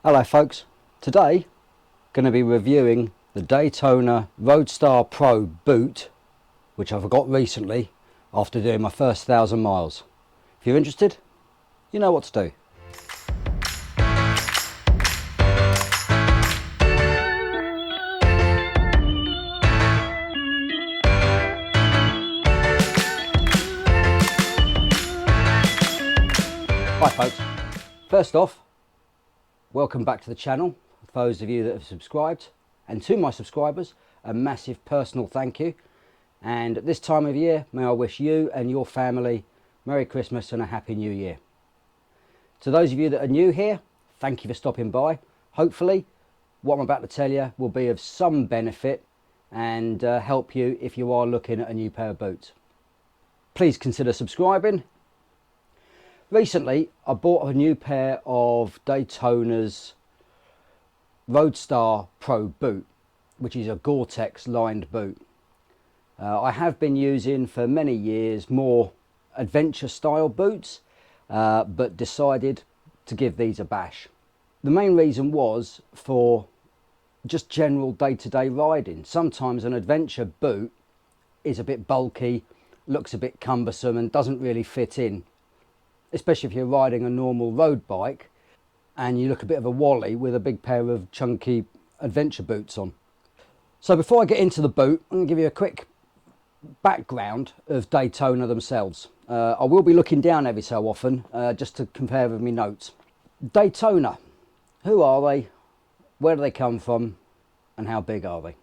Hello folks, today going to be reviewing the Daytona Roadstar Pro boot, which I've got recently after doing my first 1,000 miles. If you're interested, you know what to do. Hi folks, first off, welcome back to the channel. For those of you that have subscribed, and to my subscribers, a massive personal thank you. And at this time of year, may I wish you and your family Merry Christmas and a Happy New Year. To those of you that are new here, thank you for stopping by. Hopefully what I'm about to tell you will be of some benefit and help you if you are looking at a new pair of boots. Please consider subscribing. Recently I bought a new pair of Daytona's Roadstar Pro boot, which is a Gore-Tex lined boot. I have been using for many years more adventure style boots, but decided to give these a bash. The main reason was for just general day-to-day riding. Sometimes an adventure boot is a bit bulky, looks a bit cumbersome and doesn't really fit in, especially if you're riding a normal road bike and you look a bit of a wally with a big pair of chunky adventure boots on. So before I get into the boot, I'm going to give you a quick background of Daytona themselves. I will be looking down every so often just to compare with my notes. Daytona, who are they, where do they come from, and how big are they?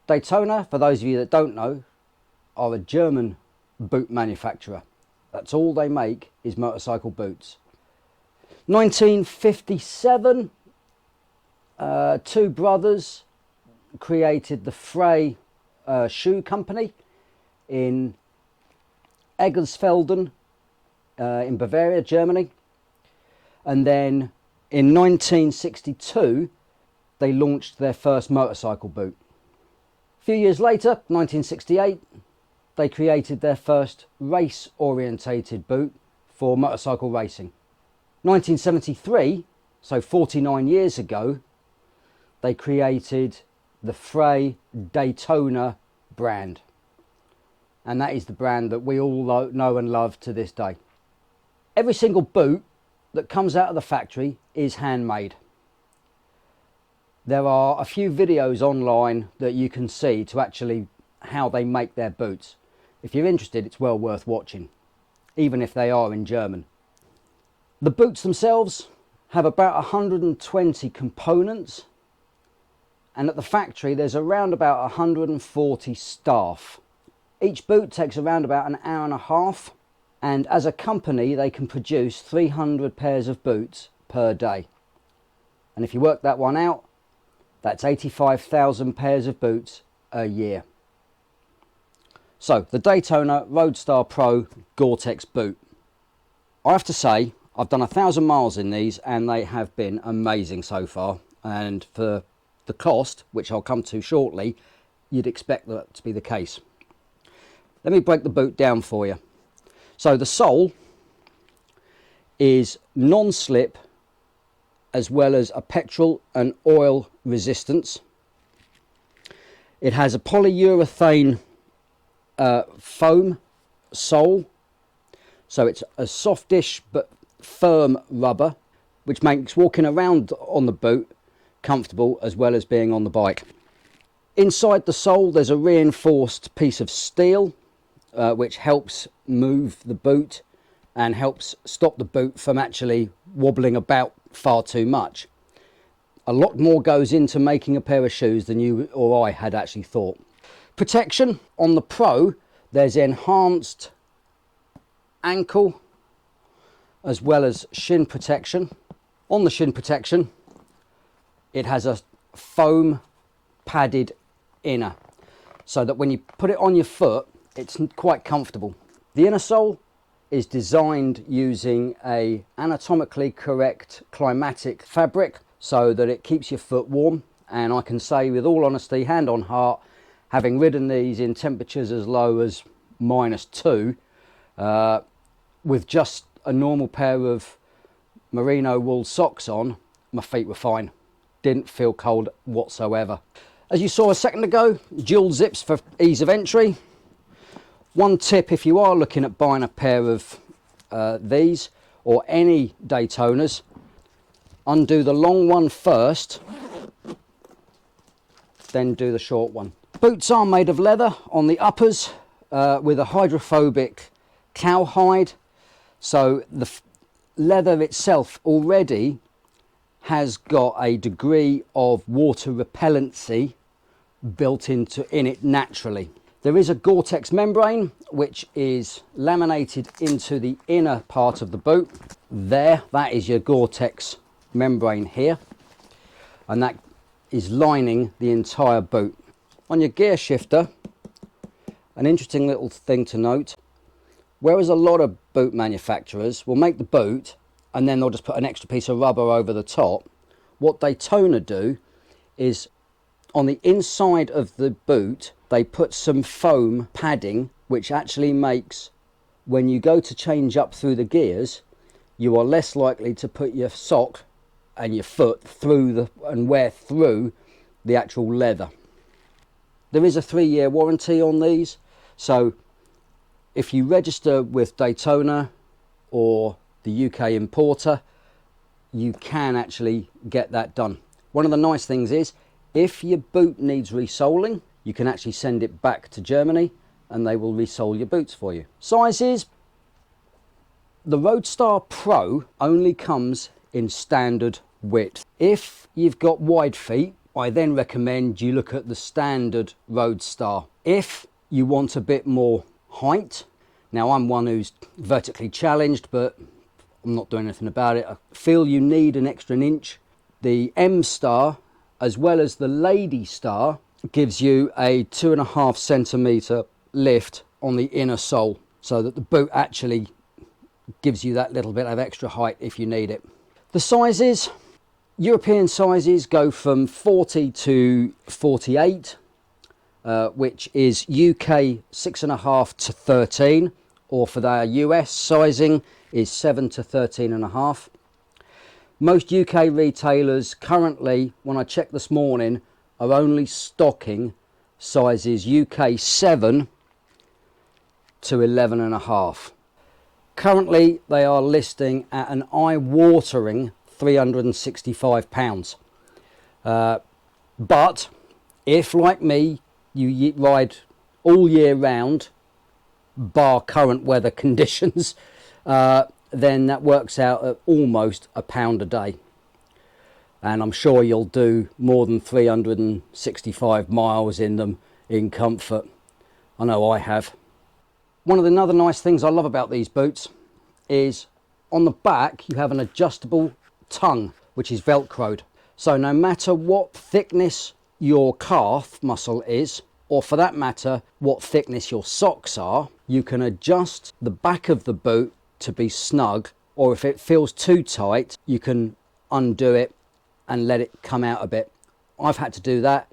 Daytona, for those of you that don't know, are a German boot manufacturer. That's all they make is motorcycle boots. 1957, two brothers created the Frey shoe company in Eggersfelden in Bavaria, Germany. And then in 1962 they launched their first motorcycle boot. A few years later, 1968, they created their first race orientated boot for motorcycle racing. 1973, so 49 years ago, they created the Frey Daytona brand. And that is the brand that we all know and love to this day. Every single boot that comes out of the factory is handmade. There are a few videos online that you can see to actually how they make their boots. If you're interested, it's well worth watching, even if they are in German. The boots themselves have about 120 components, and at the factory there's around about 140 staff. Each boot takes around about an hour and a half, and as a company they can produce 300 pairs of boots per day. And if you work that one out, that's 85,000 pairs of boots a year. So the Daytona Roadstar Pro Gore-Tex boot. I have to say, I've done 1,000 miles in these and they have been amazing so far. And for the cost, which I'll come to shortly, you'd expect that to be the case. Let me break the boot down for you. So the sole is non-slip as well as a petrol and oil resistance. It has a polyurethane foam sole, so it's a softish but firm rubber, which makes walking around on the boot comfortable as well as being on the bike. Inside the sole there's a reinforced piece of steel which helps move the boot and helps stop the boot from actually wobbling about far too much. A lot more goes into making a pair of shoes than you or I had actually thought. Protection on the Pro, there's enhanced ankle as well as shin protection. On the shin protection it has a foam padded inner, so that when you put it on your foot it's quite comfortable. The inner sole is designed using a anatomically correct climatic fabric so that it keeps your foot warm, and I can say with all honesty, hand on heart, having ridden these in temperatures as low as -2 with just a normal pair of merino wool socks on, my feet were fine. Didn't feel cold whatsoever. As you saw a second ago, dual zips for ease of entry. One tip if you are looking at buying a pair of these or any Daytonas, undo the long one first, then do the short one. Boots are made of leather on the uppers with a hydrophobic cowhide, so the leather itself already has got a degree of water repellency built in it naturally. There is a Gore-Tex membrane which is laminated into the inner part of the boot. There, that is your Gore-Tex membrane here, and that is lining the entire boot. On your gear shifter, an interesting little thing to note, whereas a lot of boot manufacturers will make the boot and then they'll just put an extra piece of rubber over the top, what Daytona do is on the inside of the boot they put some foam padding, which actually makes, when you go to change up through the gears, you are less likely to put your sock and your foot through and wear through the actual leather. There is a 3-year warranty on these, so if you register with Daytona or the UK importer, you can actually get that done. One of the nice things is, if your boot needs resoling, you can actually send it back to Germany and they will resole your boots for you. Sizes, the Roadstar Pro only comes in standard width. If you've got wide feet, I then recommend you look at the standard Roadstar. If you want a bit more height, now I'm one who's vertically challenged, but I'm not doing anything about it. I feel you need an extra inch. The M Star, as well as the Lady Star, gives you a 2.5 centimetre lift on the inner sole, so that the boot actually gives you that little bit of extra height if you need it. The sizes, European sizes go from 40 to 48, which is UK 6.5 to 13, or for their US sizing is 7 to 13.5. Most UK retailers currently, when I checked this morning, are only stocking sizes UK 7 to 11.5. Currently they are listing at an eye-watering £365. But if, like me, you ride all year round, bar current weather conditions, then that works out at almost £1 a day. And I'm sure you'll do more than 365 miles in them in comfort. I know I have. One of the other nice things I love about these boots is on the back you have an adjustable tongue which is velcroed. So no matter what thickness your calf muscle is, or for that matter what thickness your socks are, you can adjust the back of the boot to be snug, or if it feels too tight you can undo it and let it come out a bit. I've had to do that.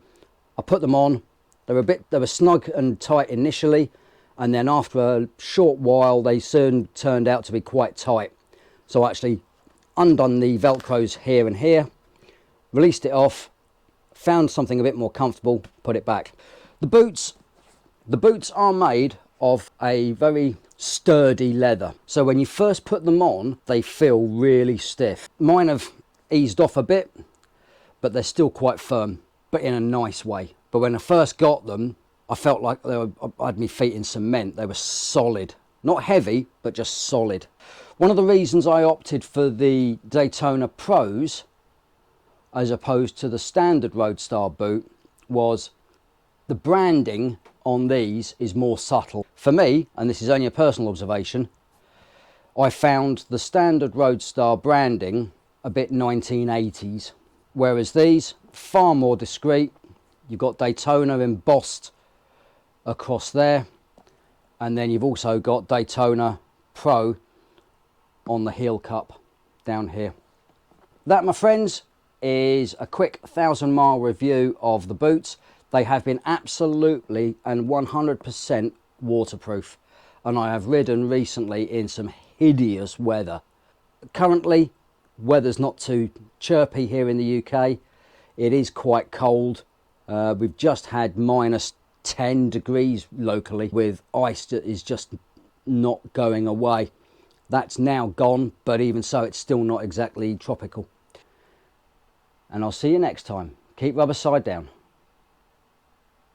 I put them on, they were snug and tight initially, and then after a short while they soon turned out to be quite tight. So I actually undone the velcros here and here, released it off, found something a bit more comfortable, put it back. The boots are made of a very sturdy leather, so when you first put them on they feel really stiff. Mine have eased off a bit, but they're still quite firm, but in a nice way. But when I first got them, I felt like I had my feet in cement. They were solid, not heavy, but just solid. One of the reasons I opted for the Daytona Pros as opposed to the standard Roadstar boot was the branding on these is more subtle. For me, and this is only a personal observation, I found the standard Roadstar branding a bit 1980s, whereas these, far more discreet. You've got Daytona embossed across there, and then you've also got Daytona Pro on the heel cup down here. That, my friends, is a quick 1,000-mile review of the boots. They have been absolutely and 100% waterproof, and I have ridden recently in some hideous weather. Currently weather's not too chirpy here in the UK. It is quite cold. We've just had -10 degrees locally, with ice that is just not going away. That's now gone, but even so, it's still not exactly tropical. And I'll see you next time. Keep rubber side down.